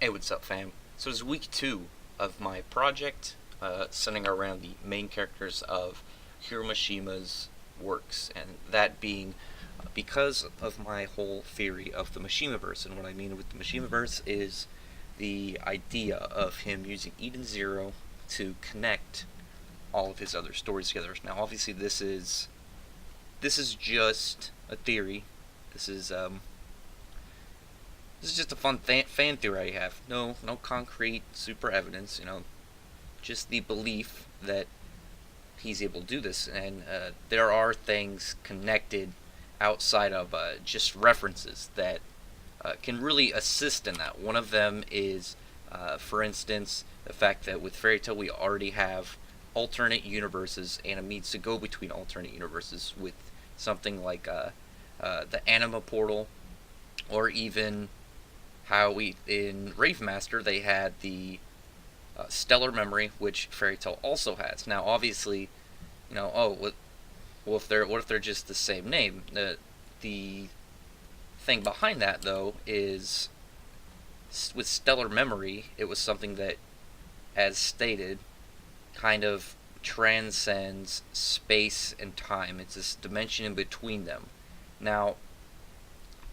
Hey, what's up, fam? So it's week 2 of my project, centering around the main characters of Hiromashima's works, and that being because of my whole theory of the Mashimaverse. And what I mean with the Mashimaverse is the idea of him using Eden Zero to connect all of his other stories together. Now, obviously, this is just a theory. This is this is just a fun fan theory I have. No concrete super evidence. Just the belief that he's able to do this, and there are things connected outside of just references that can really assist in that. One of them is, for instance, the fact that with Fairy Tail we already have alternate universes, and it needs to go between alternate universes with something like the Anima Portal, or even how we in Rave Master they had the Stellar Memory, which Fairy Tail also has. Now, obviously, what if they're just the same name? The thing behind that, though, is with Stellar Memory, it was something that, as stated, kind of transcends space and time. It's this dimension in between them. Now,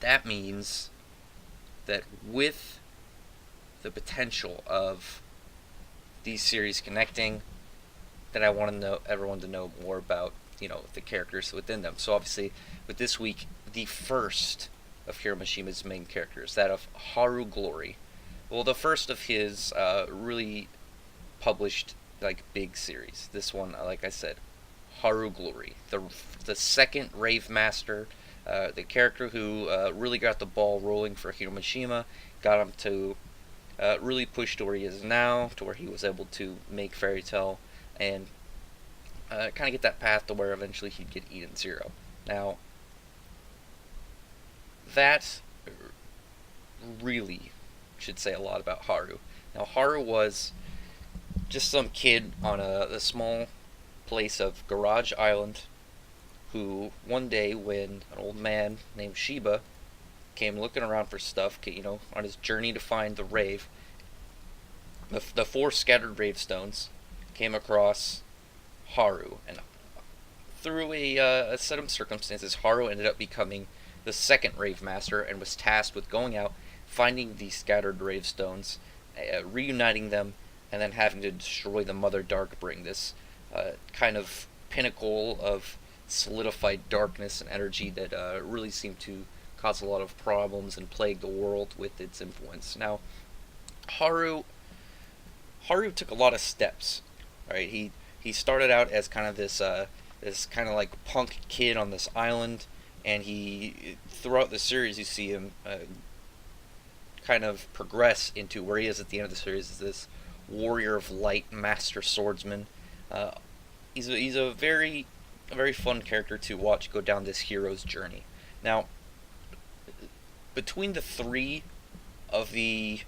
that means that with the potential of these series connecting, that I want to know everyone to know more about, the characters within them. So obviously, with this week, the first of Hiromashima's main characters, that of Haru Glory. Well, the first of his really published big series. This one, like I said, Haru Glory, the second Rave Master, the character who really got the ball rolling for Hiromashima, got him to really push to where he is now, to where he was able to make Fairy Tail, and kind of get that path to where eventually he'd get Eden Zero. Now, that really should say a lot about Haru. Now, Haru was just some kid on a small place of Garage Island, who one day, when an old man named Shiba came looking around for stuff, on his journey to find the Rave, the 4 scattered Rave stones, came across Haru, and through a set of circumstances, Haru ended up becoming the second Rave Master and was tasked with going out, finding the scattered Rave stones, reuniting them, and then having to destroy the Mother Darkbring, this kind of pinnacle of solidified darkness and energy that really seemed to cause a lot of problems and plague the world with its influence. Now, Haru took a lot of steps. Right, he started out as kind of this kind of like punk kid on this island, and he throughout the series you see him kind of progress into where he is at the end of the series as this warrior of light, master swordsman. He's a very fun character to watch go down this hero's journey. Now, between the 3 of the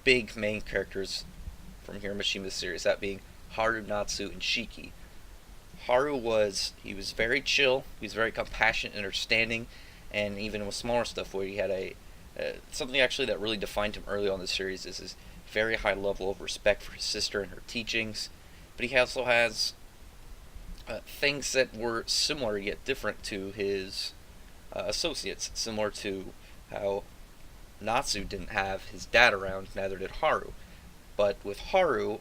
big main characters from Hiromashima's series, that being Haru, Natsu, and Shiki, Haru was very chill, he was very compassionate and understanding, and even with smaller stuff where he had something actually that really defined him early on in the series is his very high level of respect for his sister and her teachings. But he also has things that were similar yet different to his associates, similar to how Natsu didn't have his dad around, neither did Haru. But with Haru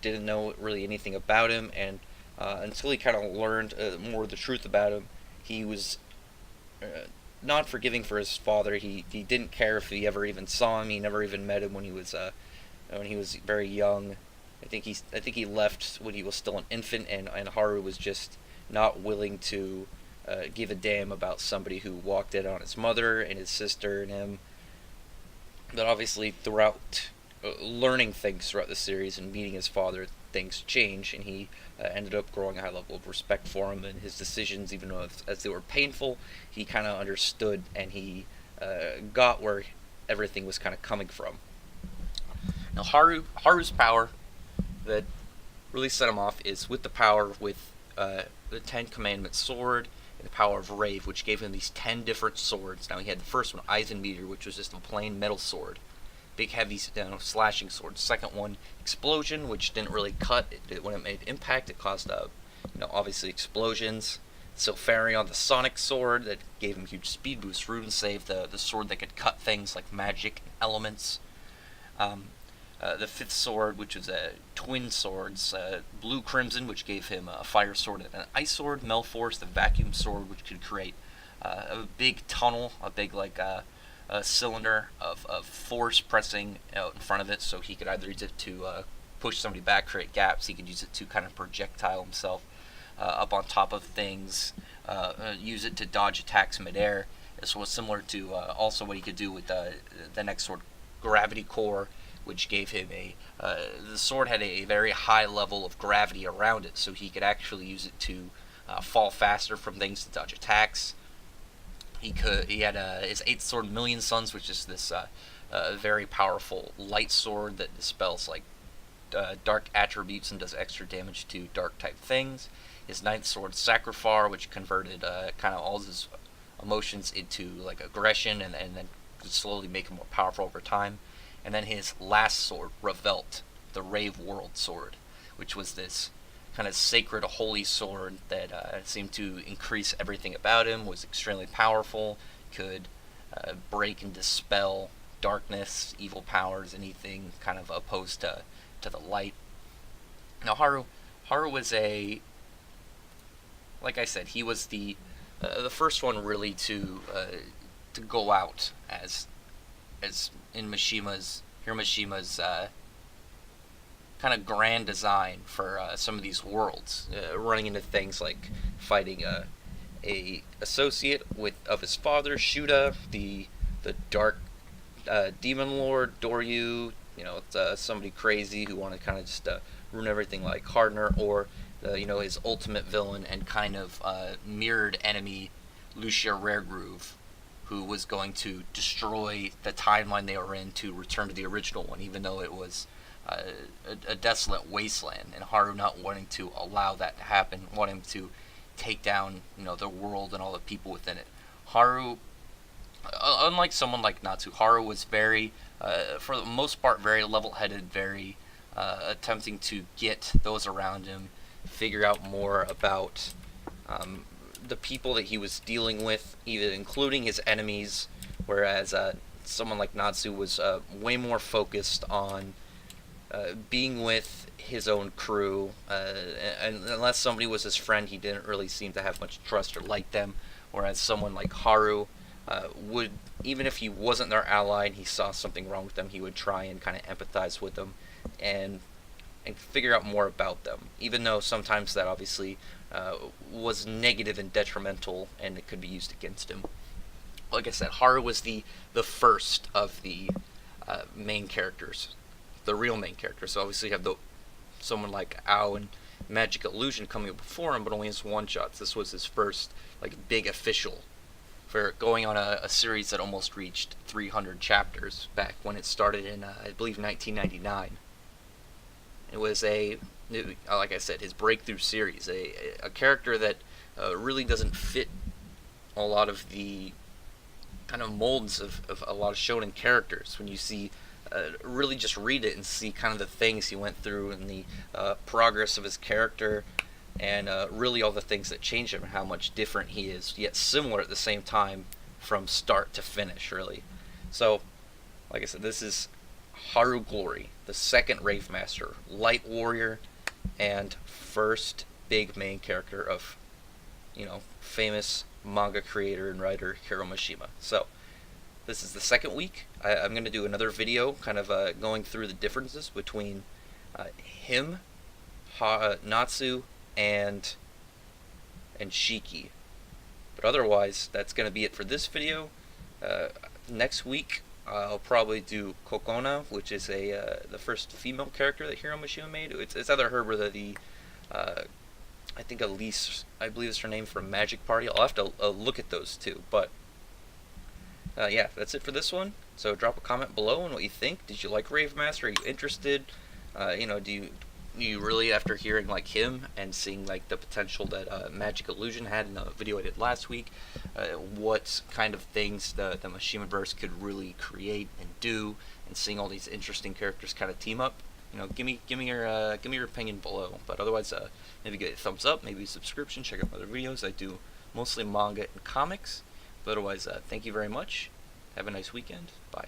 didn't know really anything about him, and until he kind of learned more of the truth about him, he was not forgiving for his father. He didn't care if he ever even saw him. He never even met him when he was very young. I think he left when he was still an infant, and Haru was just not willing to give a damn about somebody who walked in on his mother and his sister and him. But obviously, throughout learning things throughout the series and meeting his father, things change, and he ended up growing a high level of respect for him and his decisions, even though as they were painful, he kind of understood, and he got where everything was kind of coming from. Now, Haru's power that really set him off is with the power with the 10 Commandments sword and the power of Rave, which gave him these 10 different swords. Now, he had the first one, Eisenmeter, which was just a plain metal sword. big heavy slashing sword. Second one, explosion, which didn't really cut. When it made impact, it caused obviously explosions. Silfarion, the sonic sword that gave him huge speed boost. Rune Save, the sword that could cut things like magic and elements. The fifth sword, which was twin swords. Blue Crimson, which gave him a fire sword and an ice sword. Melforce, the vacuum sword, which could create a big tunnel, a big a cylinder of force pressing out in front of it, so he could either use it to push somebody back, create gaps. He could use it to kind of projectile himself up on top of things, use it to dodge attacks midair. This was similar to also what he could do with the next sword, Gravity Core, which gave him the sword had a very high level of gravity around it, so he could actually use it to fall faster from things, to dodge attacks. He had his 8th sword, Million Suns, which is this very powerful light sword that dispels dark attributes and does extra damage to dark type things. His 9th sword, Sacrifar, which converted kind of all his emotions into aggression, and then could slowly make him more powerful over time. And then his last sword, Revolt, the Rave World sword, which was this kind of sacred, holy sword that seemed to increase everything about him, was extremely powerful, could break and dispel darkness, evil powers, anything kind of opposed to the light. Now Haru was like I said, he was the first one really to go out as in Hiromashima's kind of grand design for some of these worlds, running into things like fighting a associate of his father, Shuda, the dark demon lord, Doryu. It's somebody crazy who wanted to kind of just ruin everything, like Hardner, or his ultimate villain and kind of mirrored enemy, Lucia Raregroove, who was going to destroy the timeline they were in to return to the original one, even though it was a desolate wasteland, and Haru not wanting to allow that to happen, wanting to take down the world and all the people within it. Haru, unlike someone like Natsu, Haru was very, for the most part, very level-headed, very attempting to get those around him, figure out more about the people that he was dealing with, even including his enemies, whereas someone like Natsu was way more focused on being with his own crew, and unless somebody was his friend, he didn't really seem to have much trust or like them, whereas someone like Haru would, even if he wasn't their ally and he saw something wrong with them, he would try and kind of empathize with them and figure out more about them, even though sometimes that obviously was negative and detrimental, and it could be used against him. Like I said, Haru was the first of the main characters, the real main characters. So obviously you have someone like Ao and Magic Illusion coming up before him, but only as one-shots. This was his first big official for going on a series that almost reached 300 chapters back when it started in I believe 1999. It was like I said, his breakthrough series, a character that really doesn't fit a lot of the kind of molds of a lot of shonen characters. When you see, really just read it and see kind of the things he went through and the progress of his character, and really all the things that change him and how much different he is, yet similar at the same time from start to finish, really. So, like I said, this is Haru Glory, the second Rave Master, Light Warrior, and first big main character of, famous manga creator and writer Hiromushima. So, this is the second week. I'm going to do another video kind of going through the differences between him, Natsu, and Shiki. But otherwise, that's going to be it for this video. Next week, I'll probably do Kokona, which is the first female character that Hiromushima made. It's either her or I think Elise, I believe is her name, from Magic Party. I'll have to look at those two. But yeah, that's it for this one. So drop a comment below on what you think. Did you like Rave Master? Are you interested? Do you you really, after hearing like him and seeing like the potential that Magic Illusion had in the video I did last week, what kind of things the Mashimaverse could really create and do, and seeing all these interesting characters kind of team up, give me your opinion below. But otherwise, maybe get a thumbs up, maybe a subscription, check out my other videos. I do mostly manga and comics. But otherwise, thank you very much. Have a nice weekend. Bye.